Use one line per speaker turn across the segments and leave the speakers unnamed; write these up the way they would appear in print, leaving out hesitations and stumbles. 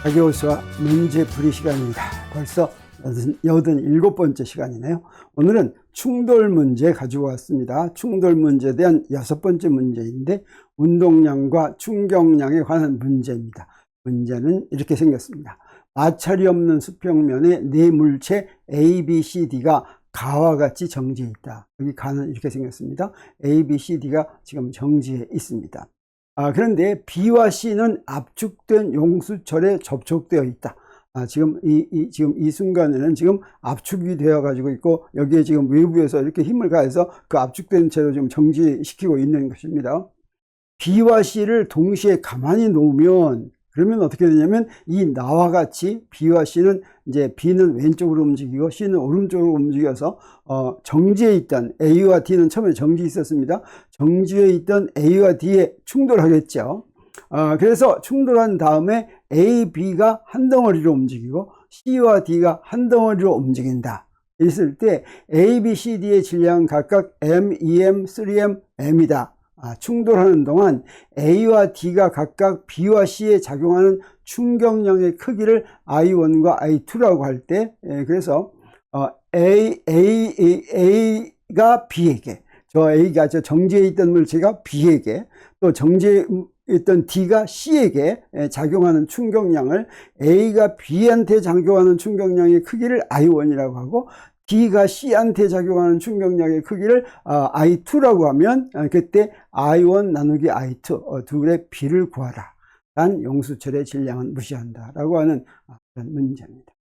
자기호수와 문제풀이 시간입니다. 벌써 87번째 시간이네요. 오늘은 충돌 문제 가지고 왔습니다. 충돌 문제에 대한 6번째 문제인데 운동량과 충격량에 관한 문제입니다. 문제는 이렇게 생겼습니다. 마찰이 없는 수평면에 네 물체 A, B, C, D가 가와 같이 정지해 있다. 여기 가는 이렇게 생겼습니다. A, B, C, D가 지금 정지해 있습니다. 그런데 B와 C는 압축된 용수철에 접촉되어 있다. 지금 이 순간에는 지금 압축이 되어 가지고 있고, 여기에 지금 외부에서 이렇게 힘을 가해서 그 압축된 채로 지금 정지시키고 있는 것입니다. B와 C를 동시에 가만히 놓으면, 그러면 어떻게 되냐면, 이 나와 같이 B와 C는 이제 B는 왼쪽으로 움직이고 C는 오른쪽으로 움직여서 정지해 있던 A와 D는 처음에 정지해 있었습니다. 정지해 있던 A와 D에 충돌하겠죠. 그래서 충돌한 다음에 A, B가 한 덩어리로 움직이고 C와 D가 한 덩어리로 움직인다. 있을 때 A, B, C, D의 질량은 각각 M, 2M, 3M, M이다. 충돌하는 동안 A와 D가 각각 B와 C에 작용하는 충격량의 크기를 I1과 I2라고 할 때, 그래서 A가 B에게, A가 정지해 있던 물체가 B에게, 또 정지해 있던 D가 C에게 작용하는 충격량을, A가 B한테 작용하는 충격량의 크기를 I1이라고 하고, D가 C한테 작용하는 충격량의 크기를 I2라고 하면, 그때 I1 나누기 I2, 둘의 비를 구하라. 단 용수철의 질량은 무시한다. 라고 하는 그런 문제입니다.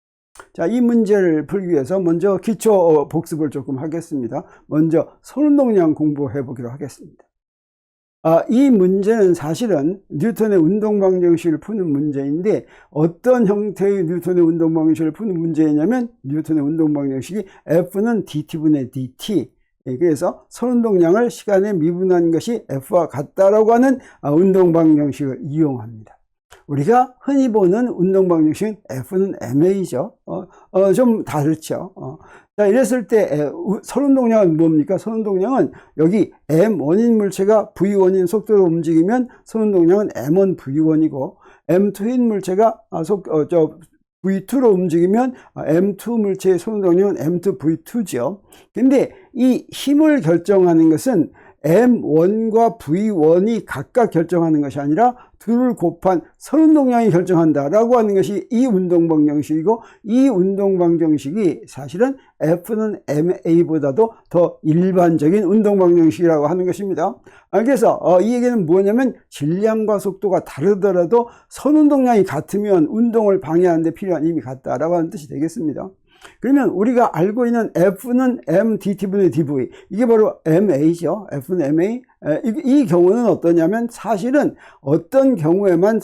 자, 이 문제를 풀기 위해서 먼저 기초 복습을 조금 하겠습니다. 먼저 선운동량 공부해 보기로 하겠습니다. 이 문제는 사실은 뉴턴의 운동방정식을 푸는 문제인데, 어떤 형태의 뉴턴의 운동방정식을 푸는 문제냐면, 뉴턴의 운동방정식이 F는 dt분의 dt, 그래서 선운동량을 시간에 미분한 것이 F와 같다라고 하는 운동방정식을 이용합니다. 우리가 흔히 보는 운동방정식은 F는 ma죠. 좀 다르죠. 자, 이랬을 때 선운동량은 뭡니까? 선운동량은 여기 M1인 물체가 V1인 속도로 움직이면 선운동량은 M1 V1이고, M2인 물체가 V2로 움직이면 M2 물체의 선운동량은 M2 V2죠. 근데 이 힘을 결정하는 것은 M1과 V1이 각각 결정하는 것이 아니라 둘을 곱한 선운동량이 결정한다라고 하는 것이 이 운동방정식이고, 이 운동방정식이 사실은 F는 MA보다도 더 일반적인 운동방정식이라고 하는 것입니다. 그래서 이 얘기는 뭐냐면, 질량과 속도가 다르더라도 선운동량이 같으면 운동을 방해하는 데 필요한 힘이 같다라고 하는 뜻이 되겠습니다. 그러면 우리가 알고 있는 F는 M dt분의 dv, 이게 바로 MA죠. F는 MA. 이 경우는 어떠냐면, 사실은 어떤 경우에만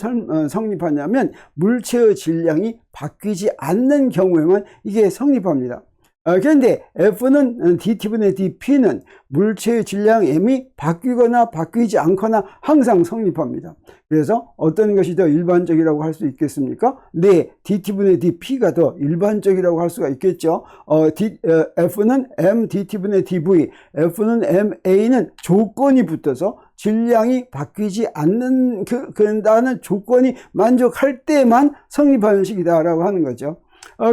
성립하냐면, 물체의 질량이 바뀌지 않는 경우에만 이게 성립합니다. 그런데 F는 dt분의 dp는 물체의 질량 M이 바뀌거나 바뀌지 않거나 항상 성립합니다. 그래서 어떤 것이 더 일반적이라고 할 수 있겠습니까? 네, dt분의 dp가 더 일반적이라고 할 수가 있겠죠. F는 M dt분의 dv, F는 MA는 조건이 붙어서 질량이 바뀌지 않는다는 조건이 만족할 때만 성립하는 식이다라고 하는 거죠.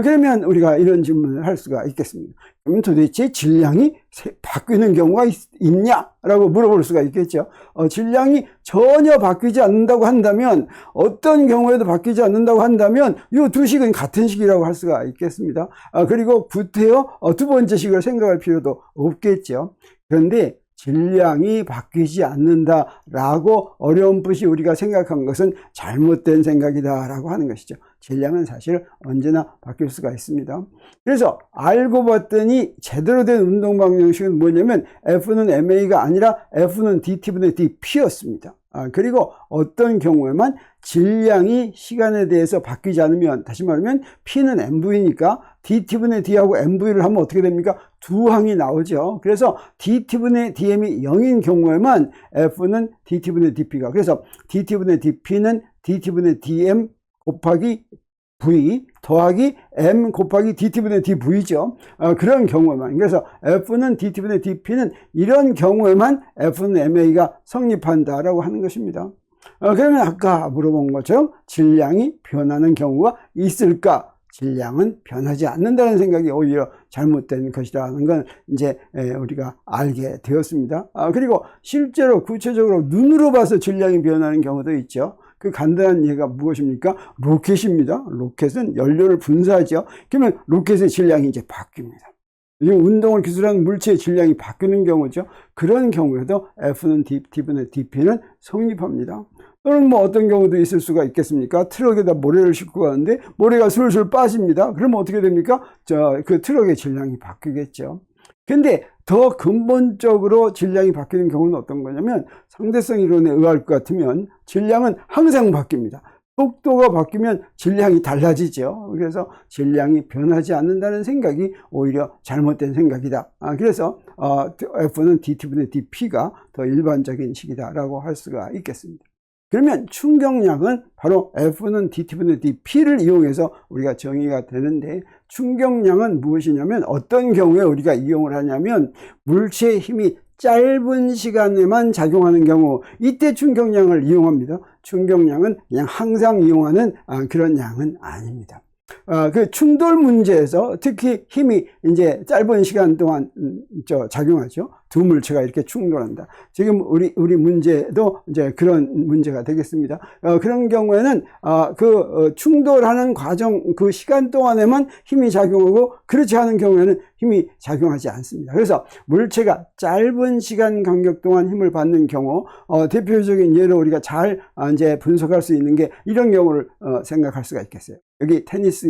그러면 우리가 이런 질문을 할 수가 있겠습니다. 그럼 도대체 질량이 바뀌는 경우가 있냐라고 물어볼 수가 있겠죠. 질량이 전혀 바뀌지 않는다고 한다면, 어떤 경우에도 바뀌지 않는다고 한다면 이 두 식은 같은 식이라고 할 수가 있겠습니다. 그리고 구태여 두 번째 식을 생각할 필요도 없겠죠. 그런데 질량이 바뀌지 않는다라고 어렴풋이 우리가 생각한 것은 잘못된 생각이다라고 하는 것이죠. 질량은 사실 언제나 바뀔 수가 있습니다. 그래서 알고 봤더니 제대로 된 운동방정식은 뭐냐면, F는 MA가 아니라 F는 dt분의 dp였습니다. 그리고 어떤 경우에만 질량이 시간에 대해서 바뀌지 않으면, 다시 말하면 P는 MV니까 dt분의 d하고 MV를 하면 어떻게 됩니까? 두 항이 나오죠. 그래서 dt분의 dm이 0인 경우에만 F는 dt분의 dp가, 그래서 dt분의 dp는 dt분의 dm 곱하기 v 더하기 m 곱하기 dt분의 dv죠. 그런 경우에만, 그래서 F는 dt분의 dp는 이런 경우에만 F는 MA가 성립한다라고 하는 것입니다. 그러면 아까 물어본 것처럼 질량이 변하는 경우가 있을까? 질량은 변하지 않는다는 생각이 오히려 잘못된 것이라는 건 이제 우리가 알게 되었습니다. 그리고 실제로 구체적으로 눈으로 봐서 질량이 변하는 경우도 있죠. 그 간단한 예가 무엇입니까? 로켓입니다. 로켓은 연료를 분사하죠. 그러면 로켓의 질량이 이제 바뀝니다. 운동을 기술하는 물체의 질량이 바뀌는 경우죠. 그런 경우에도 F는 T분의 DP는 성립합니다. 또는 뭐 어떤 경우도 있을 수가 있겠습니까? 트럭에다 모래를 싣고 가는데 모래가 술술 빠집니다. 그러면 어떻게 됩니까? 그 트럭의 질량이 바뀌겠죠. 근데 더 근본적으로 질량이 바뀌는 경우는 어떤 거냐면 상대성 이론에 의할 것 같으면 질량은 항상 바뀝니다. 속도가 바뀌면 질량이 달라지죠. 그래서 질량이 변하지 않는다는 생각이 오히려 잘못된 생각이다. 그래서 F는 dT분의 dP가 더 일반적인 식이다라고 할 수가 있겠습니다. 그러면 충격량은 바로 F는 dT분의 dP를 이용해서 우리가 정의가 되는데, 충격량은 무엇이냐면 어떤 경우에 우리가 이용을 하냐면 물체의 힘이 짧은 시간에만 작용하는 경우, 이때 충격량을 이용합니다. 충격량은 그냥 항상 이용하는 그런 양은 아닙니다. 그 충돌 문제에서 특히 힘이 이제 짧은 시간 동안 작용하죠. 두 물체가 이렇게 충돌한다. 지금 우리 문제도 이제 그런 문제가 되겠습니다. 그런 경우에는 충돌하는 과정 그 시간 동안에만 힘이 작용하고, 그렇지 않은 경우에는 힘이 작용하지 않습니다. 그래서 물체가 짧은 시간 간격 동안 힘을 받는 경우, 대표적인 예로 우리가 잘 이제 분석할 수 있는 게 이런 경우를 생각할 수가 있겠어요. 여기 테니스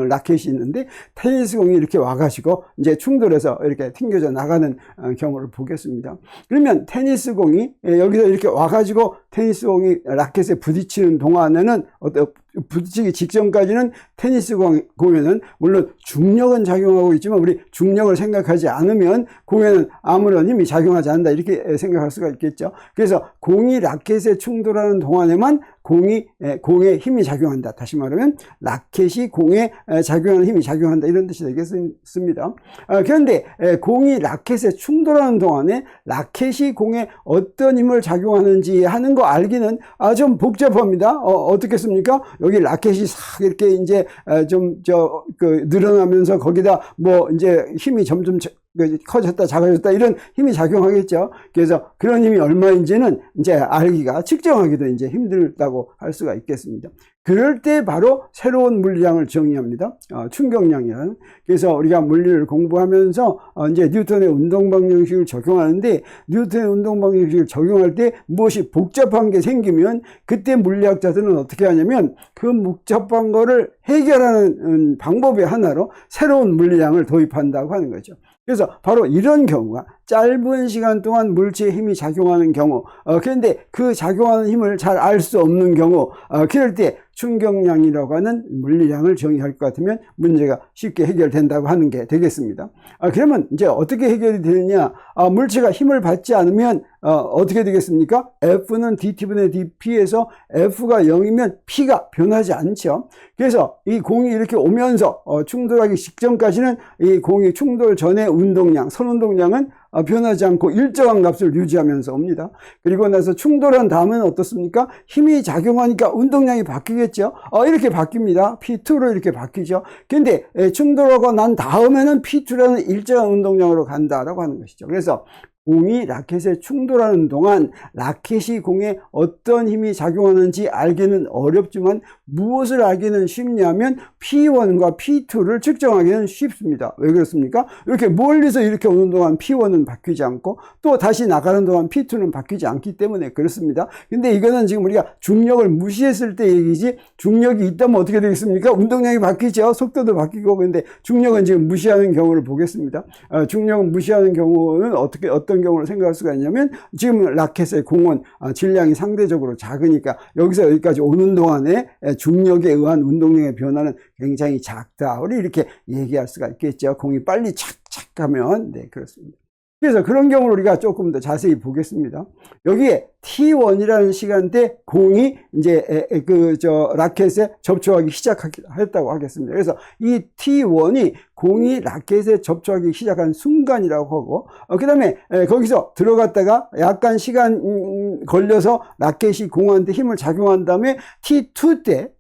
라켓이 있는데 테니스 공이 이렇게 와가지고 이제 충돌해서 이렇게 튕겨져 나가는 경우를 보겠습니다. 그러면 테니스 공이 여기서 이렇게 와가지고 테니스 공이 라켓에 부딪히는 동안에는 부딪히기 직전까지는 테니스 공에는 물론 중력은 작용하고 있지만 우리 중력을 생각하지 않으면 공에는 아무런 힘이 작용하지 않는다, 이렇게 생각할 수가 있겠죠. 그래서 공이 라켓에 충돌하는 동안에만 공에 힘이 작용한다. 다시 말하면 라켓이 공에 작용하는 힘이 작용한다, 이런 뜻이 되겠습니다. 그런데 공이 라켓에 충돌하는 동안에 라켓이 공에 어떤 힘을 작용하는지 하는 거 알기는 좀 복잡합니다. 어떻겠습니까? 여기 라켓이 싹 이렇게 이제 늘어나면서 거기다 뭐 이제 힘이 점점 커졌다 작아졌다 이런 힘이 작용하겠죠. 그래서 그런 힘이 얼마인지는 이제 알기가, 측정하기도 이제 힘들다고 할 수가 있겠습니다. 그럴 때 바로 새로운 물리량을 정의합니다. 충격량이라는. 그래서 우리가 물리를 공부하면서 이제 뉴턴의 운동방정식을 적용하는데, 뉴턴의 운동방정식을 적용할 때 무엇이 복잡한 게 생기면 그때 물리학자들은 어떻게 하냐면 그 복잡한 거를 해결하는 방법의 하나로 새로운 물리량을 도입한다고 하는 거죠. 그래서 바로 이런 경우가 짧은 시간 동안 물체의 힘이 작용하는 경우, 그런데 그 작용하는 힘을 잘 알 수 없는 경우, 그럴 때 충격량이라고 하는 물리량을 정의할 것 같으면 문제가 쉽게 해결된다고 하는 게 되겠습니다. 그러면 이제 어떻게 해결이 되느냐? 물체가 힘을 받지 않으면 어떻게 되겠습니까? F는 dT분의 dP에서 F가 0이면 P가 변하지 않죠. 그래서 이 공이 이렇게 오면서 충돌하기 직전까지는 이 공이 충돌 전의 운동량, 선운동량은 변하지 않고 일정한 값을 유지하면서 옵니다. 그리고 나서 충돌한 다음은 어떻습니까? 힘이 작용하니까 운동량이 바뀌겠죠. 이렇게 바뀝니다. P2로 이렇게 바뀌죠. 근데 충돌하고 난 다음에는 P2라는 일정한 운동량으로 간다라고 하는 것이죠. 그래서 공이 라켓에 충돌하는 동안 라켓이 공에 어떤 힘이 작용하는지 알기는 어렵지만 무엇을 알기는 쉽냐면 P1과 P2를 측정하기는 쉽습니다. 왜 그렇습니까? 이렇게 멀리서 이렇게 오는 동안 P1은 바뀌지 않고 또 다시 나가는 동안 P2는 바뀌지 않기 때문에 그렇습니다. 근데 이거는 지금 우리가 중력을 무시했을 때 얘기지, 중력이 있다면 어떻게 되겠습니까? 운동량이 바뀌죠. 속도도 바뀌고. 근데 중력은 지금 무시하는 경우를 보겠습니다. 중력은 무시하는 경우는 어떤 경우를 생각할 수가 있냐면, 지금 라켓의 공은 질량이 상대적으로 작으니까 여기서 여기까지 오는 동안에 중력에 의한 운동량의 변화는 굉장히 작다. 우리 이렇게 얘기할 수가 있겠죠. 공이 빨리 착착 가면. 네, 그렇습니다. 그래서 그런 경우를 우리가 조금 더 자세히 보겠습니다. 여기에 T1이라는 시간대 공이 이제 라켓에 접촉하기 시작했다고 하겠습니다. 그래서 이 T1이 공이 라켓에 접촉하기 시작한 순간이라고 하고, 그 다음에 거기서 들어갔다가 약간 시간 걸려서 라켓이 공한테 힘을 작용한 다음에 T2 때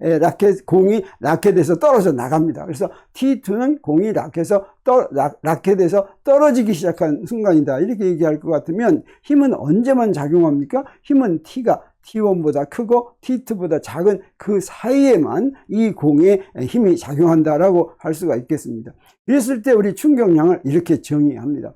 공이 라켓에서 떨어져 나갑니다. 그래서 T2는 공이 라켓에서 떨어지기 시작한 순간이다, 이렇게 얘기할 것 같으면 힘은 언제만 작용합니까? 힘은 T가 T1보다 크고 T2보다 작은 그 사이에만 이 공에 힘이 작용한다라고 할 수가 있겠습니다. 그랬을 때 우리 충격량을 이렇게 정의합니다.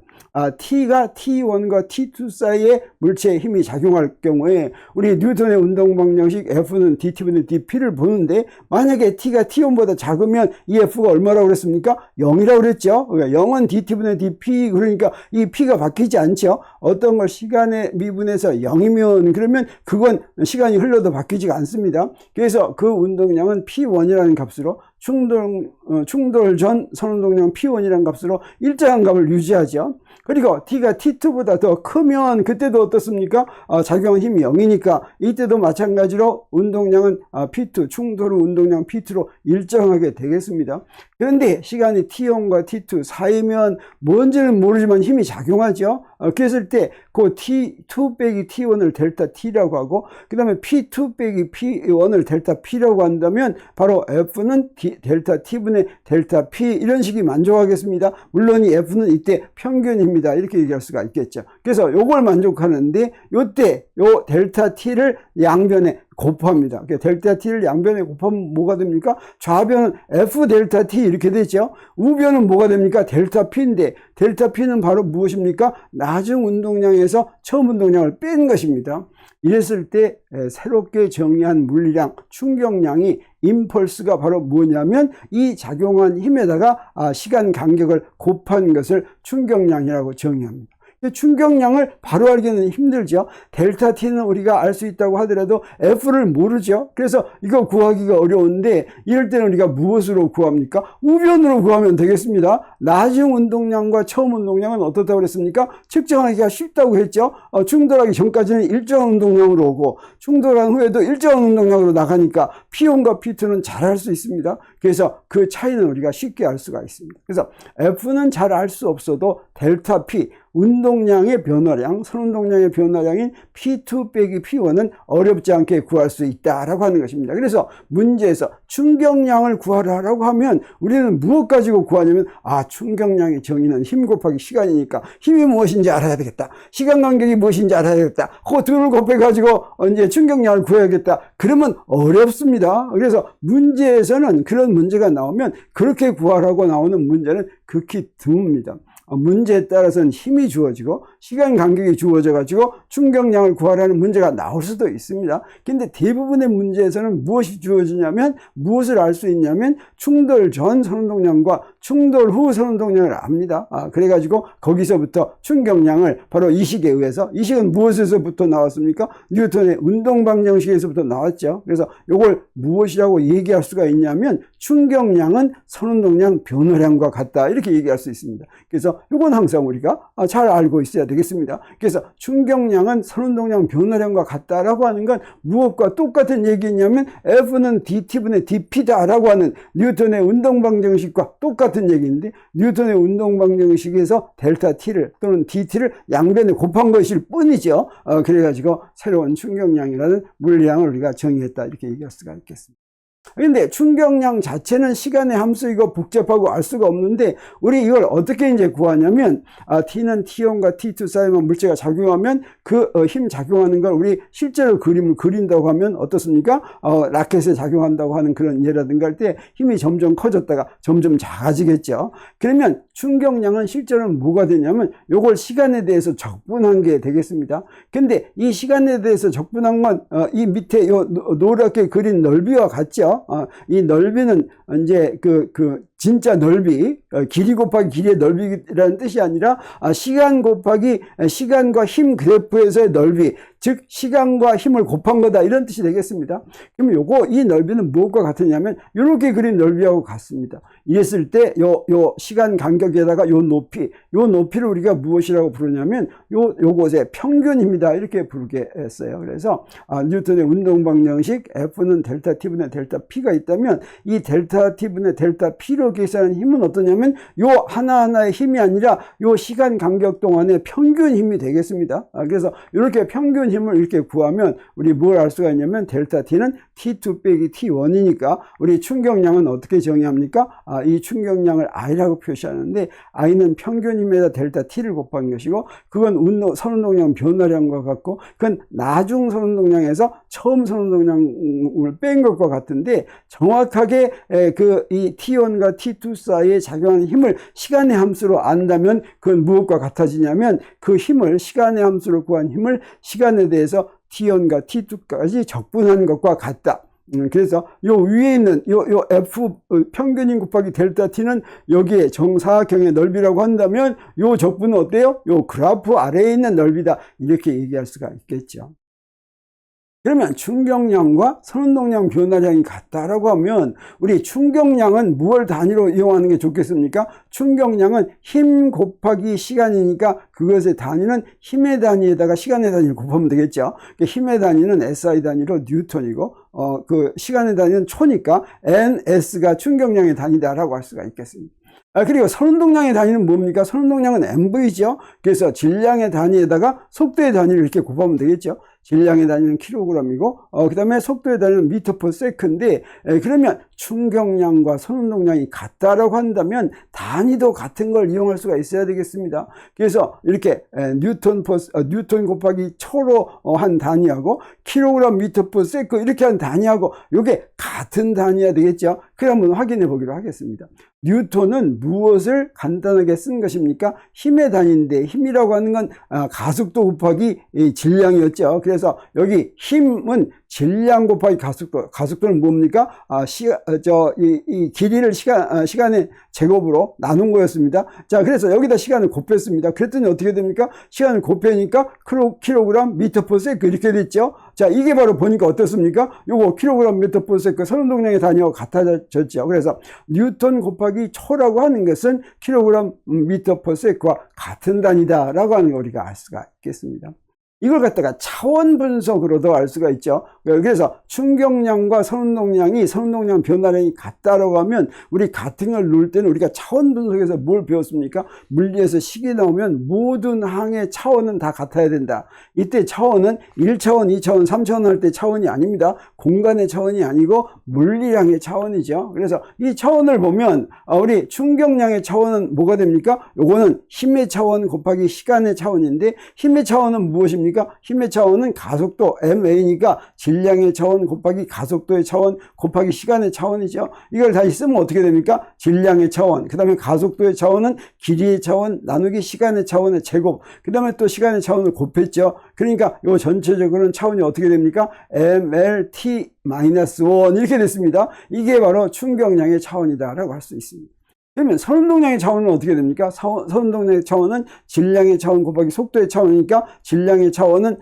T가 T1과 T2 사이에 물체의 힘이 작용할 경우에 우리 뉴턴의 운동 방정식 F는 dT분의 dP를 보는데, 만약에 T가 T1보다 작으면 이 F가 얼마라고 그랬습니까? 0이라고 그랬죠. 그러니까 0은 dT분의 dP, 그러니까 이 P가 바뀌지 않죠. 어떤 걸 시간에 미분해서 0이면 그러면 그건 시간이 흘러도 바뀌지가 않습니다. 그래서 그 운동량은 P1이라는 값으로 충돌 전 선운동량 P1이라는 값으로 일정한 값을 유지하죠. 그리고 T가 T2보다 더 크면 그때도 어떻습니까? 작용한 힘이 0이니까 이때도 마찬가지로 운동량은 P2, 충돌 운동량 P2로 일정하게 되겠습니다. 그런데 시간이 T1과 T2 사이면 뭔지는 모르지만 힘이 작용하죠. 그랬을 때 그 T2 빼기 T1을 델타 T라고 하고, 그 다음에 P2 빼기 P1을 델타 P라고 한다면 바로 F는 델타 T분의 델타 P, 이런 식이 만족하겠습니다. 물론 이 F는 이때 평균입니다, 이렇게 얘기할 수가 있겠죠. 그래서 요걸 만족하는데 요때 요 델타 T를 양변에 곱합니다. 델타 T를 양변에 곱하면 뭐가 됩니까? 좌변은 F 델타 T 이렇게 되죠. 우변은 뭐가 됩니까? 델타 P인데 델타 P는 바로 무엇입니까? 나중 운동량에서 처음 운동량을 뺀 것입니다. 이랬을 때 새롭게 정의한 물리량, 충격량이 임펄스가 바로 뭐냐면 이 작용한 힘에다가 시간 간격을 곱한 것을 충격량이라고 정의합니다. 충격량을 바로 알기는 힘들죠. 델타 T는 우리가 알 수 있다고 하더라도 F를 모르죠. 그래서 이거 구하기가 어려운데 이럴 때는 우리가 무엇으로 구합니까? 우변으로 구하면 되겠습니다. 나중 운동량과 처음 운동량은 어떻다고 그랬습니까? 측정하기가 쉽다고 했죠. 충돌하기 전까지는 일정한 운동량으로 오고 충돌한 후에도 일정한 운동량으로 나가니까 P1과 P2는 잘 알 수 있습니다. 그래서 그 차이는 우리가 쉽게 알 수가 있습니다. 그래서 F는 잘 알 수 없어도 델타 P, 운동량의 변화량, 선운동량의 변화량인 P2 빼기 P1은 어렵지 않게 구할 수 있다라고 하는 것입니다. 그래서 문제에서 충격량을 구하라고 하면 우리는 무엇 가지고 구하냐면 충격량의 정의는 힘 곱하기 시간이니까 힘이 무엇인지 알아야 되겠다. 시간 간격이 무엇인지 알아야 되겠다. 그 둘을 곱해가지고 이제 충격량을 구해야겠다. 그러면 어렵습니다. 그래서 문제에서는 그런 문제가 나오면 그렇게 구하라고 나오는 문제는 극히 드뭅니다. 문제에 따라서는 힘이 주어지고 시간 간격이 주어져 가지고 충격량을 구하라는 문제가 나올 수도 있습니다. 근데 대부분의 문제에서는 무엇이 주어지냐면, 무엇을 알 수 있냐면 충돌 전 선운동량과 충돌 후 선운동량을 압니다. 그래 가지고 거기서부터 충격량을 바로 이 식에 의해서, 이 식은 무엇에서부터 나왔습니까? 뉴턴의 운동방정식에서부터 나왔죠. 그래서 이걸 무엇이라고 얘기할 수가 있냐면 충격량은 선운동량 변화량과 같다, 이렇게 얘기할 수 있습니다. 그래서 이건 항상 우리가 잘 알고 있어야 되겠습니다. 그래서 충격량은 선운동량 변화량과 같다라고 하는 건 무엇과 똑같은 얘기냐면 F는 dT분의 dP다라고 하는 뉴턴의 운동방정식과 똑같은 얘기인데, 뉴턴의 운동방정식에서 델타 T를 또는 dT를 양변에 곱한 것일 뿐이죠. 그래가지고 새로운 충격량이라는 물리량을 우리가 정의했다, 이렇게 얘기할 수가 있겠습니다. 그런데 충격량 자체는 시간의 함수이고 복잡하고 알 수가 없는데 우리 이걸 어떻게 이제 구하냐면 T는 T1과 T2 사이에만 물체가 작용하면 그 힘 작용하는 걸 우리 실제로 그림을 그린다고 하면 어떻습니까? 라켓에 작용한다고 하는 그런 예라든가 할 때 힘이 점점 커졌다가 점점 작아지겠죠. 그러면 충격량은 실제로는 뭐가 되냐면 요걸 시간에 대해서 적분한 게 되겠습니다. 근데 이 시간에 대해서 적분한 건 이 밑에 요 노랗게 그린 넓이와 같죠. 이 넓이는 이제 진짜 넓이, 길이 곱하기 길이의 넓이라는 뜻이 아니라 시간 곱하기 시간과 힘 그래프에서의 넓이, 즉 시간과 힘을 곱한 거다, 이런 뜻이 되겠습니다. 그럼 이 넓이는 무엇과 같으냐면 이렇게 그린 넓이하고 같습니다. 이랬을 때 요 시간 간격에다가 요 높이를 우리가 무엇이라고 부르냐면 요것의 평균입니다, 이렇게 부르게 했어요. 그래서 뉴턴의 운동 방정식 F는 델타 T분의 델타 P가 있다면 이 델타 T분의 델타 P를 이렇게 있어야 하는 힘은 어떠냐면 요 하나하나의 힘이 아니라 요 시간 간격 동안의 평균 힘이 되겠습니다. 그래서 이렇게 평균 힘을 이렇게 구하면 우리 뭘 알 수가 있냐면 델타 T는 T2 빼기 T1이니까 우리 충격량은 어떻게 정의합니까? 이 충격량을 I라고 표시하는데 I는 평균 힘에다 델타 T를 곱한 것이고 그건 선운동량 변화량과 같고 그건 나중 선운동량에서 처음 선운동량을 뺀 것과 같은데 정확하게 이 T1과 T2 사이에 작용하는 힘을 시간의 함수로 안다면 그건 무엇과 같아지냐면 그 힘을 시간의 함수로 구한 힘을 시간에 대해서 T1과 T2까지 적분한 것과 같다. 그래서 요 위에 있는 요 F 평균인 곱하기 델타 T는 여기에 정사각형의 넓이라고 한다면 요 적분은 어때요? 요 그래프 아래에 있는 넓이다. 이렇게 얘기할 수가 있겠죠. 그러면 충격량과 선운동량 변화량이 같다라고 하면 우리 충격량은 무엇 단위로 이용하는 게 좋겠습니까? 충격량은 힘 곱하기 시간이니까 그것의 단위는 힘의 단위에다가 시간의 단위를 곱하면 되겠죠. 힘의 단위는 SI 단위로 뉴턴이고 그 시간의 단위는 초니까 NS가 충격량의 단위다라고 할 수가 있겠습니다. 그리고 선운동량의 단위는 뭡니까? 선운동량은 MV죠. 그래서 질량의 단위에다가 속도의 단위를 이렇게 곱하면 되겠죠. 질량의 단위는 킬로그램이고 그 다음에 속도의 단위는 미터 퍼 세컨드인데 그러면 충격량과 선운동량이 같다라고 한다면 단위도 같은 걸 이용할 수가 있어야 되겠습니다. 그래서 이렇게 뉴턴 곱하기 초로 한 단위하고 킬로그램 미터 퍼 세컨드 이렇게 한 단위하고 이게 같은 단위야 되겠죠. 그래 한번 확인해 보기로 하겠습니다. 뉴턴은 무엇을 간단하게 쓴 것입니까? 힘의 단위인데 힘이라고 하는 건 가속도 곱하기 질량이었죠. 그래서 여기 힘은 질량 곱하기 가속도. 가속도는 뭡니까? 이 길이를 시간의 제곱으로 나눈 거였습니다. 자, 그래서 여기다 시간을 곱했습니다. 그랬더니 어떻게 됩니까? 시간을 곱하니까 킬로그램 미터 퍼 세컨드 이렇게 됐죠. 자, 이게 바로 보니까 어떻습니까? 요거 킬로그램 미터 퍼 세컨드 선운동량의 단위와 같아졌죠. 그래서 뉴턴 곱하기 초라고 하는 것은 킬로그램 미터 퍼 세컨드와 같은 단위다라고 하는 걸 우리가 알 수가 있겠습니다. 이걸 갖다가 차원 분석으로도 알 수가 있죠. 그래서 충격량과 선운동량이 선운동량 변화량이 같다라고 하면 우리 같은 걸 놓을 때는 우리가 차원 분석에서 뭘 배웠습니까? 물리에서 식이 나오면 모든 항의 차원은 다 같아야 된다. 이때 차원은 1차원, 2차원, 3차원 할 때 차원이 아닙니다. 공간의 차원이 아니고 물리량의 차원이죠. 그래서 이 차원을 보면 우리 충격량의 차원은 뭐가 됩니까? 요거는 힘의 차원 곱하기 시간의 차원인데 힘의 차원은 무엇입니까? 힘의 차원은 가속도 MA니까 질량의 차원 곱하기 가속도의 차원 곱하기 시간의 차원이죠. 이걸 다시 쓰면 어떻게 됩니까? 질량의 차원, 그 다음에 가속도의 차원은 길이의 차원 나누기 시간의 차원의 제곱, 그 다음에 또 시간의 차원을 곱했죠. 그러니까 이 전체적으로는 차원이 어떻게 됩니까? MLT-1 이렇게 됐습니다. 이게 바로 충격량의 차원이다라고 할 수 있습니다. 그러면 선운동량의 차원은 어떻게 됩니까? 선운동량의 차원은 질량의 차원 곱하기 속도의 차원이니까 질량의 차원은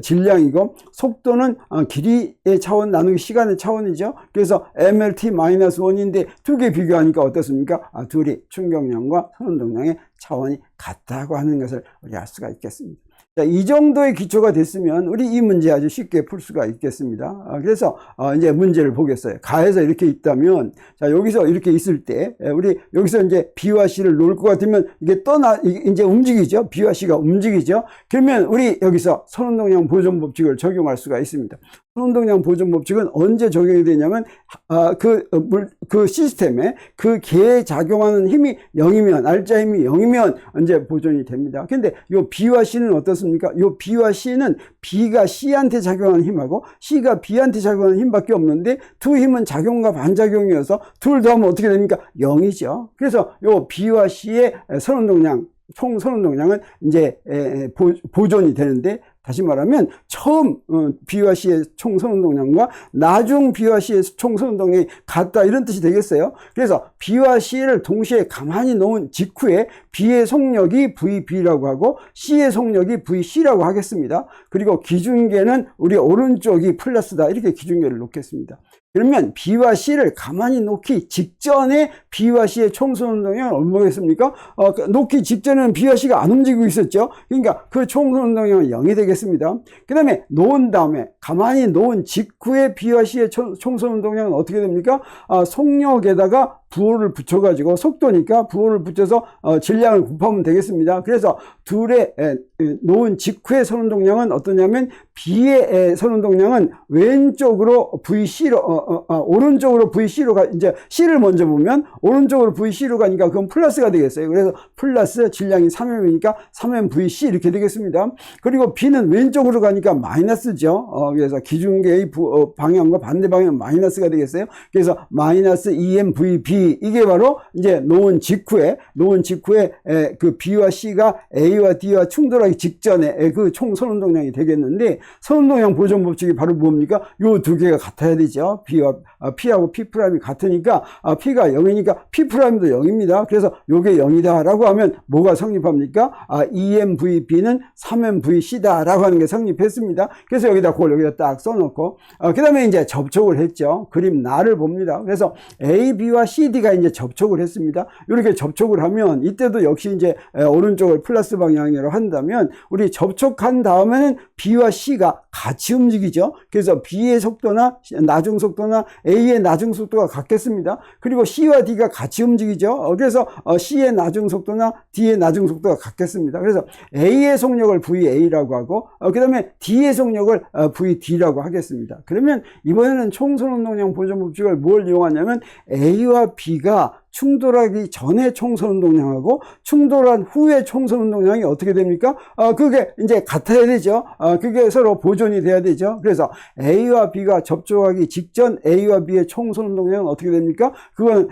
질량이고 속도는 길이의 차원 나누기 시간의 차원이죠. 그래서 MLT-1인데 두 개 비교하니까 어떻습니까? 둘이 충격량과 선운동량의 차원이 같다고 하는 것을 우리 알 수가 있겠습니다. 자, 이 정도의 기초가 됐으면 우리 이 문제 아주 쉽게 풀 수가 있겠습니다. 그래서 이제 문제를 보겠어요. 가에서 이렇게 있다면, 자, 여기서 이렇게 있을 때, 우리 여기서 이제 B와 C를 놓을 것 같으면 이게 이제 움직이죠. B와 C가 움직이죠. 그러면 우리 여기서 선운동량 보존 법칙을 적용할 수가 있습니다. 선운동량 보존 법칙은 언제 적용이 되냐면 그 시스템에 그 개에 작용하는 힘이 0이면 알자 힘이 0이면 이제 보존이 됩니다. 근데 요 B와 C는 어떻습니까? 요 B와 C는 B가 C한테 작용하는 힘하고 C가 B한테 작용하는 힘밖에 없는데 두 힘은 작용과 반작용이어서 둘 더하면 어떻게 됩니까? 0이죠. 그래서 요 B와 C의 선운동량 총 선운동량은 이제 보존이 되는데, 다시 말하면 처음 B와 C의 총 선운동량과 나중 B와 C의 총 선운동량이 같다 이런 뜻이 되겠어요. 그래서 B와 C를 동시에 가만히 놓은 직후에 B의 속력이 VB라고 하고 C의 속력이 VC라고 하겠습니다. 그리고 기준계는 우리 오른쪽이 플러스다 이렇게 기준계를 놓겠습니다. 그러면 B와 C를 가만히 놓기 직전에 B와 C의 총 선운동량은 얼마겠습니까? 놓기 직전에는 B와 C가 안 움직이고 있었죠. 그러니까 그 총 선운동량은 0이 되겠습니다. 그 다음에 놓은 다음에 가만히 놓은 직후에 B와 C의 총 선운동량은 어떻게 됩니까? 속력에다가 부호를 붙여가지고 속도니까 부호를 붙여서 질량을 곱하면 되겠습니다. 그래서 둘의 놓은 직후의 선운동량은 어떠냐면 B의 선운동량은 왼쪽으로 VC로 오른쪽으로 VC로 이제 C를 먼저 보면 오른쪽으로 VC로 가니까 그건 플러스가 되겠어요. 그래서 플러스 질량이 3M이니까 3MVC 이렇게 되겠습니다. 그리고 B는 왼쪽으로 가니까 마이너스죠. 그래서 기준계의 방향과 반대 방향 마이너스가 되겠어요. 그래서 마이너스 2MVB 이게 바로 이제 놓은 직후에 그 B와 C가 A와 D와 충돌하기 직전에 그 총 선운동량이 되겠는데 선운동량 보존 법칙이 바로 뭡니까? 요 두 개가 같아야 되죠. P하고 P'이 같으니까 P가 0이니까 P'도 0입니다. 그래서 요게 0이다 라고 하면 뭐가 성립합니까? 2MVB는 3MVC다 라고 하는 게 성립했습니다. 그래서 여기다 그걸 여기다 딱 써놓고 그 다음에 이제 접촉을 했죠. 그림 나를 봅니다. 그래서 A, B와 C, D가 이제 접촉을 했습니다. 이렇게 접촉을 하면 이때도 역시 이제 오른쪽을 플러스 방향으로 한다면 우리 접촉한 다음에는 B와 C가 같이 움직이죠. 그래서 B의 속도나 나중 속도나 A의 나중 속도가 같겠습니다. 그리고 C와 D가 같이 움직이죠. 그래서 C의 나중 속도나 D의 나중 속도가 같겠습니다. 그래서 A의 속력을 VA라고 하고 그 다음에 D의 속력을 VD라고 하겠습니다. 그러면 이번에는 총선운동량 보존 법칙을 뭘 이용하냐면 A와 B가 충돌하기 전에 총선운동량하고 충돌한 후에 총선운동량이 어떻게 됩니까? 그게 이제 같아야 되죠. 그게 서로 보존이 돼야 되죠. 그래서 A와 B가 접촉하기 직전 A와 B의 총선운동량은 어떻게 됩니까? 그건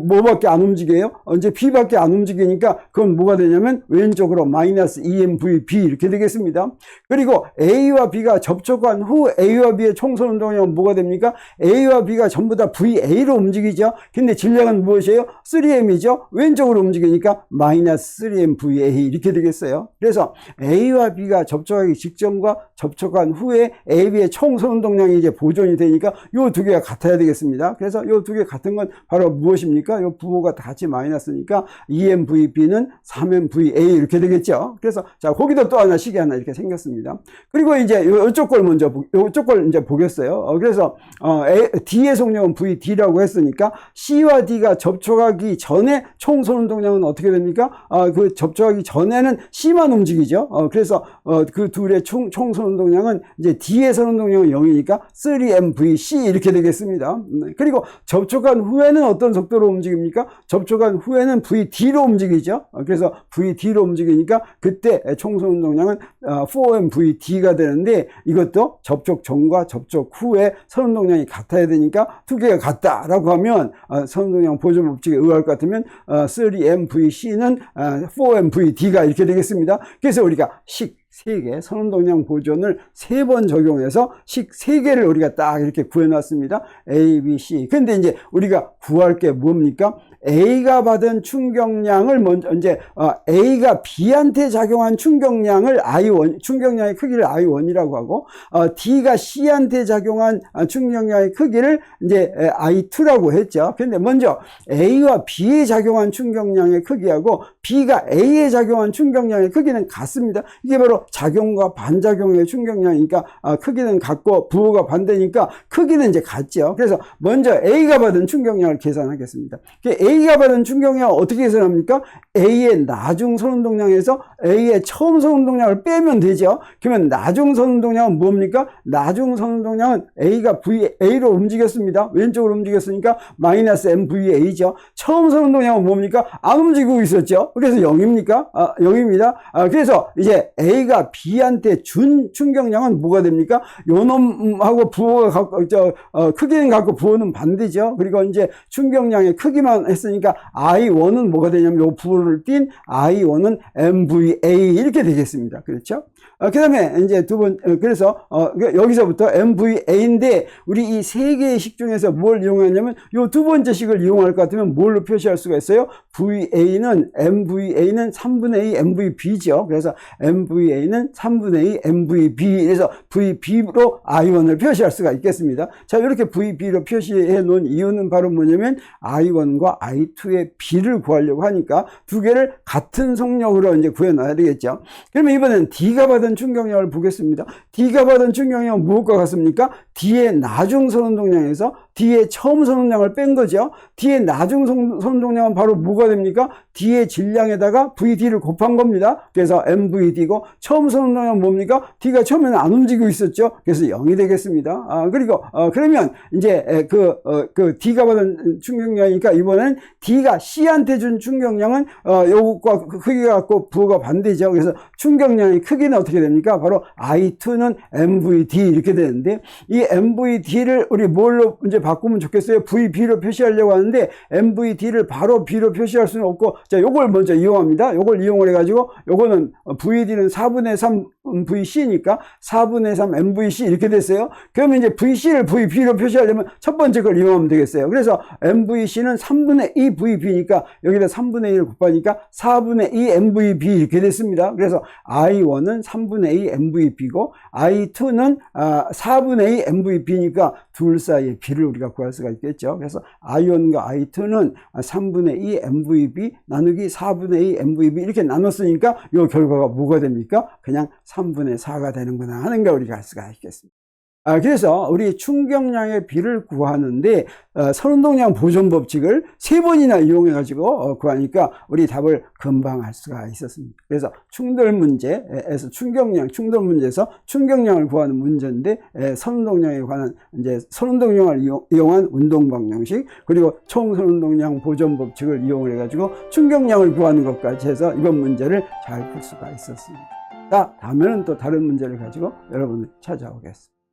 뭐밖에 안 움직여요? 이제 B밖에 안 움직이니까 그건 뭐가 되냐면 왼쪽으로 마이너스 2MVB 이렇게 되겠습니다. 그리고 A와 B가 접촉한 후 A와 B의 총선운동량은 뭐가 됩니까? A와 B가 전부 다 VA로 움직이죠. 근데 질량은 무엇이에요? 3M이죠. 왼쪽으로 움직이니까 마이너스 3MVA 이렇게 되겠어요. 그래서 A와 B가 접촉하기 직전과 접촉한 후에 A, B의 총 선운동량이 이제 보존이 되니까 요 두 개가 같아야 되겠습니다. 그래서 요 두 개 같은 건 바로 무엇입니까? 요 부호가 다 같이 마이너스니까 2MVB는 3MVA 이렇게 되겠죠. 그래서 자, 거기도 또 하나 식이 하나 이렇게 생겼습니다. 그리고 이제 요쪽 걸 먼저 요쪽 걸 이제 보겠어요. 그래서 D의 속력은 VD라고 했으니까 C와 D가 접촉하기 전에 총 선운동량은 어떻게 됩니까? 그 접촉하기 전에는 C만 움직이죠. 그래서 그 둘의 총 선운동량은 이제 D의 선운동량은 0이니까 3MVC 이렇게 되겠습니다. 그리고 접촉한 후에는 어떤 속도로 움직입니까? 접촉한 후에는 VD로 움직이죠. 그래서 VD로 움직이니까 그때 총 선운동량은 4MVD가 되는데 이것도 접촉 전과 접촉 후에 선운동량이 같아야 되니까 두 개가 같다라고 하면 선운동량 보존 법칙에 의할 것 같으면 3MVC는 4MVD가 이렇게 되겠습니다. 그래서 우리가 식 3개, 선운동량 보존을 3번 적용해서 식 3개를 우리가 딱 이렇게 구해놨습니다. A, B, C. 근데 이제 우리가 구할 게 뭡니까? A가 받은 충격량을 먼저 이제 A가 B한테 작용한 충격량을 I1, 충격량의 크기를 I1이라고 하고 D가 C한테 작용한 충격량의 크기를 이제 I2라고 했죠. 근데 먼저 A와 B에 작용한 충격량의 크기하고 B가 A에 작용한 충격량의 크기는 같습니다. 이게 바로 작용과 반작용의 충격량이니까 크기는 같고 부호가 반대니까 크기는 이제 같죠. 그래서 먼저 A가 받은 충격량을 계산하겠습니다. A가 받은 충격량을 어떻게 계산합니까? A의 나중 선운동량에서 A의 처음 선운동량을 빼면 되죠. 그러면 나중 선운동량은 뭡니까? 나중 선운동량은 A가 VA로 움직였습니다. 왼쪽으로 움직였으니까 마이너스 MVA죠. 처음 선운동량은 뭡니까? 안 움직이고 있었죠. 그래서 0입니까? 0입니다. 그래서 이제 A가 B한테 준 충격량은 뭐가 됩니까? 요 놈하고 부호가 크기는 같고 부호는 반대죠. 그리고 이제 충격량의 크기만 했으니까 I1은 뭐가 되냐면 요 부호를 띈 I1은 MVA 이렇게 되겠습니다. 그렇죠? 그 다음에 이제 그래서 여기서부터 MVA인데 우리 이 세 개의 식 중에서 뭘 이용하냐면 요 두 번째 식을 이용할 것 같으면 뭘로 표시할 수가 있어요? MVA는 3분의 2 MVB죠. 그래서 MVA는 3분의 2 MVB. 그래서 VB로 I1을 표시할 수가 있겠습니다. 자, 이렇게 VB로 표시해 놓은 이유는 바로 뭐냐면 I1과 I2의 B를 구하려고 하니까 두 개를 같은 속력으로 이제 구해놔야 되겠죠. 그러면 이번엔 D가 받은 충격량을 보겠습니다. D가 받은 충격량은 무엇과 같습니까? D의 나중 선운동량에서 D의 처음 선운동량을 뺀 거죠. D의 나중 선운동량은 바로 뭐가 됩니까? D의 질량에다가 VD를 곱한 겁니다. 그래서 MVD고 처음 선운동량은 뭡니까? D가 처음에는 안 움직이고 있었죠. 그래서 0이 되겠습니다. 그리고 그러면 이제 그 D가 받은 충격량이니까 이번엔 D가 C한테 준 충격량은 요것과 크기가 같고 부호가 반대죠. 그래서 충격량의 크기는 어떻게 됩니까? 바로 I2는 MVD 이렇게 되는데, 이 MVD를 우리 뭘로 이제 바꾸면 좋겠어요? VB로 표시하려고 하는데 MVD를 바로 B로 표시할 수는 없고, 자, 요걸 먼저 이용합니다. 요걸 이용을 해가지고 요거는 VD는 4분의 3 VC니까 4분의 3 MVC 이렇게 됐어요. 그러면 이제 VC를 VB로 표시하려면 첫 번째 걸 이용하면 되겠어요. 그래서 MVC는 3분의 2 VB니까 여기다 3분의 1을 곱하니까 4분의 2 MVB 이렇게 됐습니다. 그래서 I1은 3분의 2 MVB고 I2는 4분의 2 MVB니까 둘 사이의 B를 우리가 구할 수가 있겠죠. 그래서 I1과 I2는 3분의 2 MVB 나누기 4분의 2 MVB 이렇게 나눴으니까 이 결과가 뭐가 됩니까? 그냥 3분의 4가 되는구나 하는 걸 우리가 알 수가 있겠습니다. 그래서 우리 충격량의 B를 구하는데 선운동량 보존 법칙을 3번이나 이용해 가지고 구하니까 우리 답을 금방 알 수가 있었습니다. 그래서 충돌 문제에서 충돌 문제에서 충격량을 구하는 문제인데 선운동량에 관한 이제 선운동량을 이용한 운동 방정식, 그리고 총 선운동량 보존 법칙을 이용해 가지고 충격량을 구하는 것까지 해서 이번 문제를 잘 풀 수가 있었습니다. 다음에는 또 다른 문제를 가지고 여러분을 찾아오겠습니다.